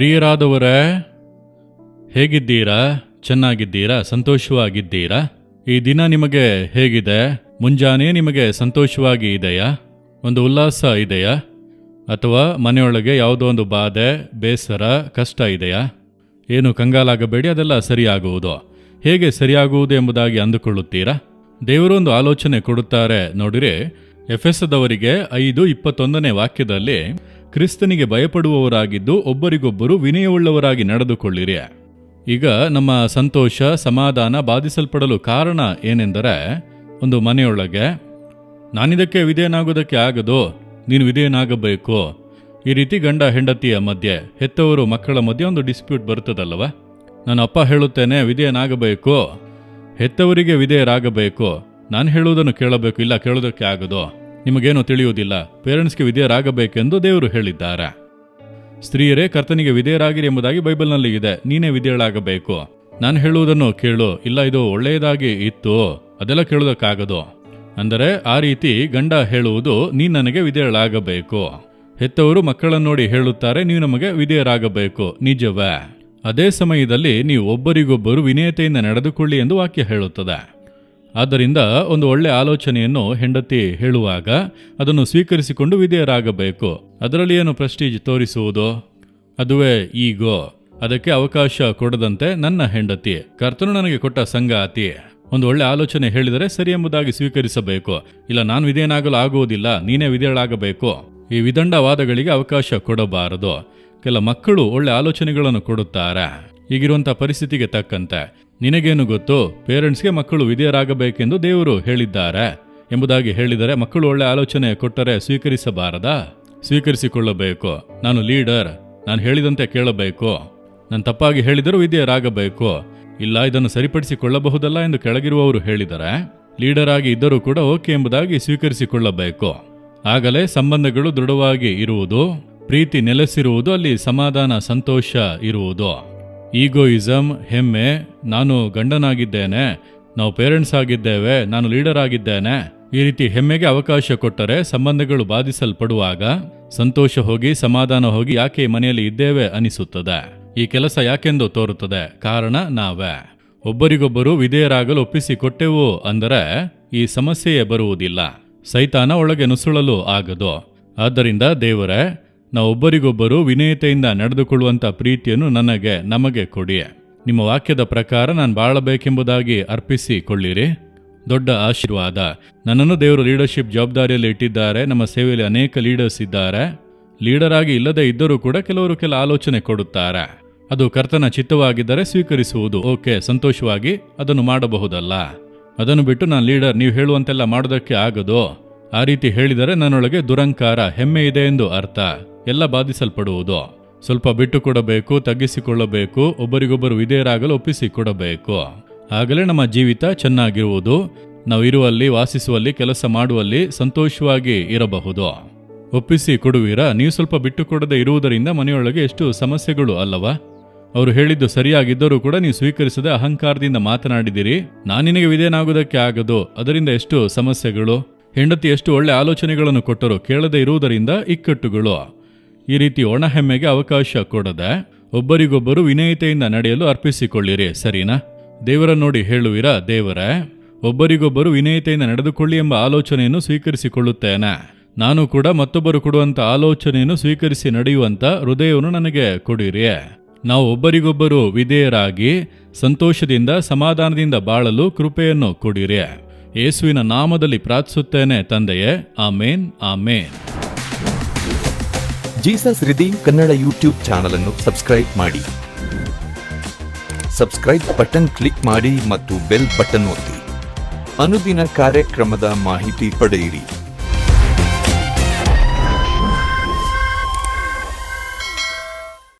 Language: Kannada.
ಪ್ರಿಯರಾದವರೇ, ಹೇಗಿದ್ದೀರಾ? ಚೆನ್ನಾಗಿದ್ದೀರಾ? ಸಂತೋಷವಾಗಿದ್ದೀರಾ? ಈ ದಿನ ನಿಮಗೆ ಹೇಗಿದೆ? ಮುಂಜಾನೆ ನಿಮಗೆ ಸಂತೋಷವಾಗಿ ಇದೆಯಾ? ಒಂದು ಉಲ್ಲಾಸ ಇದೆಯಾ? ಅಥವಾ ಮನೆಯೊಳಗೆ ಯಾವುದೋ ಒಂದು ಬಾಧೆ, ಬೇಸರ, ಕಷ್ಟ ಇದೆಯಾ? ಏನು ಕಂಗಾಲಾಗಬೇಡಿ, ಅದೆಲ್ಲ ಸರಿಯಾಗುವುದು. ಹೇಗೆ ಸರಿಯಾಗುವುದು ಎಂಬುದಾಗಿ ಅಂದುಕೊಳ್ಳುತ್ತೀರಾ? ದೇವರು ಒಂದು ಆಲೋಚನೆ ಕೊಡುತ್ತಾರೆ ನೋಡಿರಿ. ಎಫೆಸದವರಿಗೆ 5:21 ವಾಕ್ಯದಲ್ಲಿ, ಕ್ರಿಸ್ತನಿಗೆ ಭಯಪಡುವವರಾಗಿದ್ದು ಒಬ್ಬರಿಗೊಬ್ಬರು ವಿನಯವುಳ್ಳವರಾಗಿ ನಡೆದುಕೊಳ್ಳಿರಿ. ಈಗ ನಮ್ಮ ಸಂತೋಷ, ಸಮಾಧಾನ ಬಾಧಿಸಲ್ಪಡಲು ಕಾರಣ ಏನೆಂದರೆ, ಒಂದು ಮನೆಯೊಳಗೆ ನಾನಿದಕ್ಕೆ ವಿಧೇಯನಾಗೋದಕ್ಕೆ ಆಗದು, ನೀನು ವಿಧೇಯನಾಗಬೇಕು. ಈ ರೀತಿ ಗಂಡ ಹೆಂಡತಿಯ ಮಧ್ಯೆ, ಹೆತ್ತವರು ಮಕ್ಕಳ ಮಧ್ಯೆ ಒಂದು ಡಿಸ್ಪ್ಯೂಟ್ ಬರ್ತದಲ್ಲವ. ನನ್ನ ಅಪ್ಪ ಹೇಳುತ್ತೇನೆ ವಿಧೇಯನಾಗಬೇಕು, ಹೆತ್ತವರಿಗೆ ವಿಧೇಯರಾಗಬೇಕು, ನಾನು ಹೇಳುವುದನ್ನು ಕೇಳಬೇಕು, ಇಲ್ಲ ಕೇಳೋದಕ್ಕೆ ಆಗದು, ನಿಮಗೇನು ತಿಳಿಯುವುದಿಲ್ಲ, ಪೇರೆಂಟ್ಸ್ಗೆ ವಿಧೇಯರಾಗಬೇಕೆಂದು ದೇವರು ಹೇಳಿದ್ದಾರೆ. ಸ್ತ್ರೀಯರೇ ಕರ್ತನಿಗೆ ವಿಧೇಯರಾಗಿರಿ ಎಂಬುದಾಗಿ ಬೈಬಲ್ನಲ್ಲಿ ಇದೆ. ನೀನೇ ವಿಧೇಯಳಾಗಬೇಕು. ನಾನು ಹೇಳುವುದನ್ನು ಕೇಳು, ಇಲ್ಲ ಇದು ಒಳ್ಳೆಯದಾಗಿ ಇತ್ತು, ಅದೆಲ್ಲ ಕೇಳೋದಕ್ಕಾಗದು. ಅಂದರೆ ಆ ರೀತಿ ಗಂಡ ಹೇಳುವುದು, ನೀನು ನನಗೆ ವಿಧೇಯಳಾಗಬೇಕು. ಹೆತ್ತವರು ಮಕ್ಕಳನ್ನು ನೋಡಿ ಹೇಳುತ್ತಾರೆ, ನೀವು ನಮಗೆ ವಿಧೇಯರಾಗಬೇಕು. ನಿಜವೇ? ಅದೇ ಸಮಯದಲ್ಲಿ ನೀವು ಒಬ್ಬರಿಗೊಬ್ಬರು ವಿನಯತೆಯಿಂದ ನಡೆದುಕೊಳ್ಳಿ ಎಂದು ವಾಕ್ಯ ಹೇಳುತ್ತದೆ. ಆದ್ದರಿಂದ ಒಂದು ಒಳ್ಳೆ ಆಲೋಚನೆಯನ್ನು ಹೆಂಡತಿ ಹೇಳುವಾಗ ಅದನ್ನು ಸ್ವೀಕರಿಸಿಕೊಂಡು ವಿಧೇಯರಾಗಬೇಕು. ಅದರಲ್ಲಿ ಏನು ಪ್ರೆಸ್ಟೀಜ್ ತೋರಿಸುವುದು? ಅದುವೇ ಈಗೋ. ಅದಕ್ಕೆ ಅವಕಾಶ ಕೊಡದಂತೆ ನನ್ನ ಹೆಂಡತಿ, ಕರ್ತನು ನನಗೆ ಕೊಟ್ಟ ಸಂಗಾತಿ, ಒಂದು ಒಳ್ಳೆ ಆಲೋಚನೆ ಹೇಳಿದರೆ ಸರಿ ಎಂಬುದಾಗಿ ಸ್ವೀಕರಿಸಬೇಕು. ಇಲ್ಲ ನಾನು ವಿಧೇಯನಾಗಲು ಆಗುವುದಿಲ್ಲ, ನೀನೇ ವಿಧೇಯಳಾಗಬೇಕು. ಈ ವಿದಂಡವಾದಗಳಿಗೆ ಅವಕಾಶ ಕೊಡಬಾರದು. ಕೆಲ ಮಕ್ಕಳು ಒಳ್ಳೆ ಆಲೋಚನೆಗಳನ್ನು ಕೊಡುತ್ತಾರೆ. ಈಗಿರುವಂಥ ಪರಿಸ್ಥಿತಿಗೆ ತಕ್ಕಂತೆ. ನಿನಗೇನು ಗೊತ್ತು, ಪೇರೆಂಟ್ಸ್ಗೆ ಮಕ್ಕಳು ವಿಧೇಯರಾಗಬೇಕೆಂದು ದೇವರು ಹೇಳಿದ್ದಾರೆ ಎಂಬುದಾಗಿ ಹೇಳಿದರೆ, ಮಕ್ಕಳು ಒಳ್ಳೆ ಆಲೋಚನೆ ಕೊಟ್ಟರೆ ಸ್ವೀಕರಿಸಬಾರದಾ? ಸ್ವೀಕರಿಸಿಕೊಳ್ಳಬೇಕು. ನಾನು ಲೀಡರ್, ನಾನು ಹೇಳಿದಂತೆ ಕೇಳಬೇಕು. ನಾನು ತಪ್ಪಾಗಿ ಹೇಳಿದರೂ ವಿಧೇಯರಾಗಬೇಕು. ಇಲ್ಲ ಇದನ್ನು ಸರಿಪಡಿಸಿಕೊಳ್ಳಬಹುದಲ್ಲ ಎಂದು ಕೆಳಗಿರುವವರು ಹೇಳಿದರೆ, ಲೀಡರ್ ಆಗಿ ಇದ್ದರೂ ಕೂಡ ಓಕೆ ಎಂಬುದಾಗಿ ಸ್ವೀಕರಿಸಿಕೊಳ್ಳಬೇಕು. ಆಗಲೇ ಸಂಬಂಧಗಳು ದೃಢವಾಗಿ ಇರುವುದು, ಪ್ರೀತಿ ನೆಲೆಸಿರುವುದು, ಅಲ್ಲಿ ಸಮಾಧಾನ, ಸಂತೋಷ ಇರುವುದು. ಈಗೋಯಿಸಮ್, ಹೆಮ್ಮೆ, ನಾನು ಗಂಡನಾಗಿದ್ದೇನೆ, ನಾವು ಪೇರೆಂಟ್ಸ್ ಆಗಿದ್ದೇವೆ, ನಾನು ಲೀಡರ್ ಆಗಿದ್ದೇನೆ, ಈ ರೀತಿ ಹೆಮ್ಮೆಗೆ ಅವಕಾಶ ಕೊಟ್ಟರೆ ಸಂಬಂಧಗಳು ಬಾಧಿಸಲ್ಪಡುವಾಗ ಸಂತೋಷ ಹೋಗಿ ಸಮಾಧಾನ ಹೋಗಿ ಯಾಕೆ ಮನೆಯಲ್ಲಿ ಇದ್ದೇವೆ ಅನಿಸುತ್ತದೆ. ಈ ಕೆಲಸ ಯಾಕೆಂದು ತೋರುತ್ತದೆ. ಕಾರಣ ನಾವೇ ಒಬ್ಬರಿಗೊಬ್ಬರು ವಿಧೇಯರಾಗಲು ಒಪ್ಪಿಸಿಕೊಟ್ಟೆವು ಅಂದರೆ ಈ ಸಮಸ್ಯೆಯೇ ಬರುವುದಿಲ್ಲ. ಸೈತಾನ ಒಳಗೆ ನುಸುಳಲು ಆಗದು. ಆದ್ದರಿಂದ ದೇವರೇ, ನಾವು ಒಬ್ಬರಿಗೊಬ್ಬರು ವಿನಯತೆಯಿಂದ ನಡೆದುಕೊಳ್ಳುವಂಥ ಪ್ರೀತಿಯನ್ನು ನಮಗೆ ಕೊಡಿ. ನಿಮ್ಮ ವಾಕ್ಯದ ಪ್ರಕಾರ ನಾನು ಬಾಳಬೇಕೆಂಬುದಾಗಿ ಅರ್ಪಿಸಿಕೊಳ್ಳಿರಿ. ದೊಡ್ಡ ಆಶೀರ್ವಾದ. ನನ್ನನ್ನು ದೇವರು ಲೀಡರ್ಶಿಪ್ ಜವಾಬ್ದಾರಿಯಲ್ಲಿ ಇಟ್ಟಿದ್ದಾರೆ. ನಮ್ಮ ಸೇವೆಯಲ್ಲಿ ಅನೇಕ ಲೀಡರ್ಸ್ ಇದ್ದಾರೆ. ಲೀಡರ್ ಆಗಿ ಇಲ್ಲದೆ ಇದ್ದರೂ ಕೂಡ ಕೆಲವರು ಕೆಲ ಆಲೋಚನೆ ಕೊಡುತ್ತಾರೆ. ಅದು ಕರ್ತನ ಚಿತ್ತವಾಗಿದ್ದರೆ ಸ್ವೀಕರಿಸುವುದು. ಓಕೆ, ಸಂತೋಷವಾಗಿ ಅದನ್ನು ಮಾಡಬಹುದಲ್ಲ. ಅದನ್ನು ಬಿಟ್ಟು ನಾನು ಲೀಡರ್, ನೀವು ಹೇಳುವಂತೆಲ್ಲ ಮಾಡೋದಕ್ಕೆ ಆಗದು, ಆ ರೀತಿ ಹೇಳಿದರೆ ನನ್ನೊಳಗೆ ದುರಂಕಾರ, ಹೆಮ್ಮೆ ಇದೆ ಎಂದು ಅರ್ಥ. ಎಲ್ಲ ಬಾಧಿಸಲ್ಪಡುವುದು. ಸ್ವಲ್ಪ ಬಿಟ್ಟು ಕೊಡಬೇಕು, ತಗ್ಗಿಸಿಕೊಳ್ಳಬೇಕು, ಒಬ್ಬರಿಗೊಬ್ಬರು ವಿಧೇಯರಾಗಲು ಒಪ್ಪಿಸಿಕೊಡಬೇಕು. ಆಗಲೇ ನಮ್ಮ ಜೀವಿತ ಚೆನ್ನಾಗಿರುವುದು. ನಾವು ಇರುವಲ್ಲಿ, ವಾಸಿಸುವಲ್ಲಿ, ಕೆಲಸ ಮಾಡುವಲ್ಲಿ ಸಂತೋಷವಾಗಿ ಇರಬಹುದು. ಒಪ್ಪಿಸಿ ಕೊಡುವಿರಾ? ನೀವು ಸ್ವಲ್ಪ ಬಿಟ್ಟು ಕೊಡದೆ ಇರುವುದರಿಂದ ಮನೆಯೊಳಗೆ ಎಷ್ಟು ಸಮಸ್ಯೆಗಳು ಅಲ್ಲವಾ? ಅವರು ಹೇಳಿದ್ದು ಸರಿಯಾಗಿದ್ದರೂ ಕೂಡ ನೀವು ಸ್ವೀಕರಿಸದೆ ಅಹಂಕಾರದಿಂದ ಮಾತನಾಡಿದಿರಿ. ನಾನು ನಿನಗೆ ವಿಧೇಯನಾಗುವುದಕ್ಕೆ ಆಗದು, ಅದರಿಂದ ಎಷ್ಟು ಸಮಸ್ಯೆಗಳು. ಹೆಂಡತಿ ಎಷ್ಟು ಒಳ್ಳೆ ಆಲೋಚನೆಗಳನ್ನು ಕೊಟ್ಟರು, ಕೇಳದೆ ಇರುವುದರಿಂದ ಇಕ್ಕಟ್ಟುಗಳು. ಈ ರೀತಿ ಒಣ ಹೆಮ್ಮೆಗೆ ಅವಕಾಶ ಕೊಡದೆ ಒಬ್ಬರಿಗೊಬ್ಬರು ವಿನಯತೆಯಿಂದ ನಡೆಯಲು ಅರ್ಪಿಸಿಕೊಳ್ಳಿರಿ. ಸರಿನಾ? ದೇವರನ್ನು ನೋಡಿ ಹೇಳುವಿರಾ, ದೇವರೇ, ಒಬ್ಬರಿಗೊಬ್ಬರು ವಿನಯತೆಯಿಂದ ನಡೆದುಕೊಳ್ಳಿ ಎಂಬ ಆಲೋಚನೆಯನ್ನು ಸ್ವೀಕರಿಸಿಕೊಳ್ಳುತ್ತೇನೆ. ನಾನು ಕೂಡ ಮತ್ತೊಬ್ಬರು ಕೊಡುವಂಥ ಆಲೋಚನೆಯನ್ನು ಸ್ವೀಕರಿಸಿ ನಡೆಯುವಂಥ ಹೃದಯವನ್ನು ನನಗೆ ಕೊಡಿರಿ. ನಾವು ಒಬ್ಬರಿಗೊಬ್ಬರು ವಿಧೇಯರಾಗಿ ಸಂತೋಷದಿಂದ ಸಮಾಧಾನದಿಂದ ಬಾಳಲು ಕೃಪೆಯನ್ನು ಕೊಡಿರಿ. ಯೇಸುವಿನ ನಾಮದಲ್ಲಿ ಪ್ರಾರ್ಥಿಸುತ್ತೇನೆ ತಂದೆಯೇ. Amen, amen. Jesus redeem Kannada YouTube channel ಅನ್ನು ಸಬ್ಸ್ಕ್ರೈಬ್ ಮಾಡಿ. ಸಬ್ಸ್ಕ್ರೈಬ್ ಬಟನ್ ಕ್ಲಿಕ್ ಮಾಡಿ ಮತ್ತು ಬೆಲ್ ಬಟನ್ ಒತ್ತಿ. ಅನುದಿನ ಕಾರ್ಯಕ್ರಮದ ಮಾಹಿತಿ ಪಡೆಯಿರಿ.